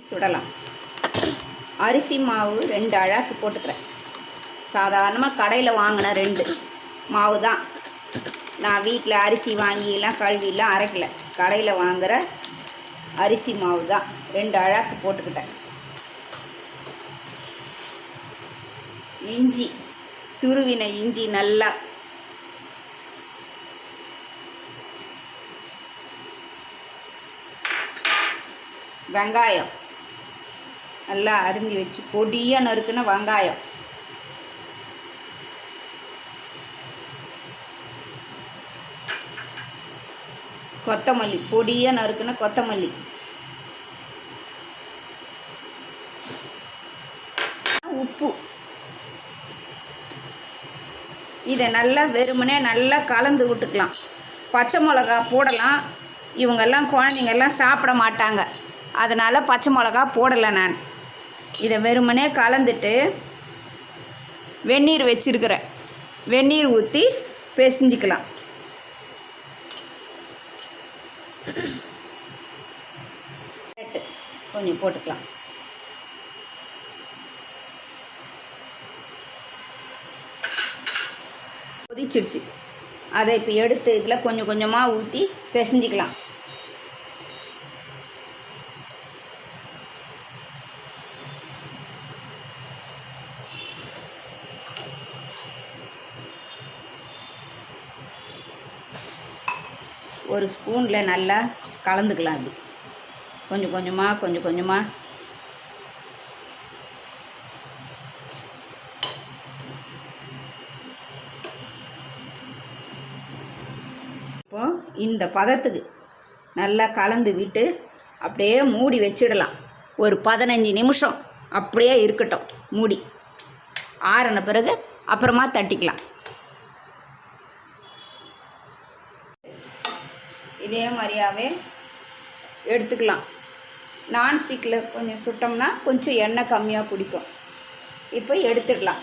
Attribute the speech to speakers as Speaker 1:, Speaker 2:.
Speaker 1: சுடலாம். அரிசி மாவு 2 அழாக்கு போட்டுக்கிறேன். சாதாரணமாக கடையில் வாங்கின 2 மாவு தான். நான் வீட்டில் அரிசி வாங்கிலாம் கழுவிலாம் அரைக்கலை. கடையில் வாங்குகிற அரிசி மாவு தான் 2 அழாக்கு போட்டுக்கிட்டேன். இஞ்சி, துருவின இஞ்சி நல்லா வெங்காயம் நல்லா அரிஞ்சு வச்சு பொடியாக நறுக்குன வெங்காயம், கொத்தமல்லி பொடியாக நறுக்குன கொத்தமல்லி, உப்பு. இதை நல்லா வெறுமனே நல்லா கலந்து விட்டுக்கலாம். பச்சை மிளகா போடலாம். இவங்கெல்லாம் குழந்தைங்கெல்லாம் சாப்பிட மாட்டாங்க, அதனால் பச்சை மிளகா போடலை. நான் இதை வெறுமனே கலந்துட்டு வெந்நீர் வச்சுருக்கிறேன். வெந்நீர் ஊற்றி பிசைஞ்சிக்கலாம். கொஞ்சம் போட்டுக்கலாம். கொதிச்சிடுச்சு. அதை இப்போ எடுத்து இதில் கொஞ்சம் கொஞ்சமாக ஊற்றி பிசைஞ்சிக்கலாம். ஒரு ஸ்பூனில் நல்லா கலந்துக்கலாம். அப்படி கொஞ்சம் கொஞ்சமாக இப்போது இந்த பதத்துக்கு நல்லா கலந்து விட்டு அப்படியே மூடி வச்சிடலாம். ஒரு 15 நிமிஷம் அப்படியே இருக்கட்டும். மூடி ஆறின பிறகு அப்புறமா தட்டிக்கலாம். இதே மாதிரியாவே எடுத்துக்கலாம். நான்ஸ்டிக்கில் கொஞ்சம் சுட்டோம்னா கொஞ்சம் எண்ணெய் கம்மியாக பிடிக்கும். இப்போ எடுத்துடலாம்.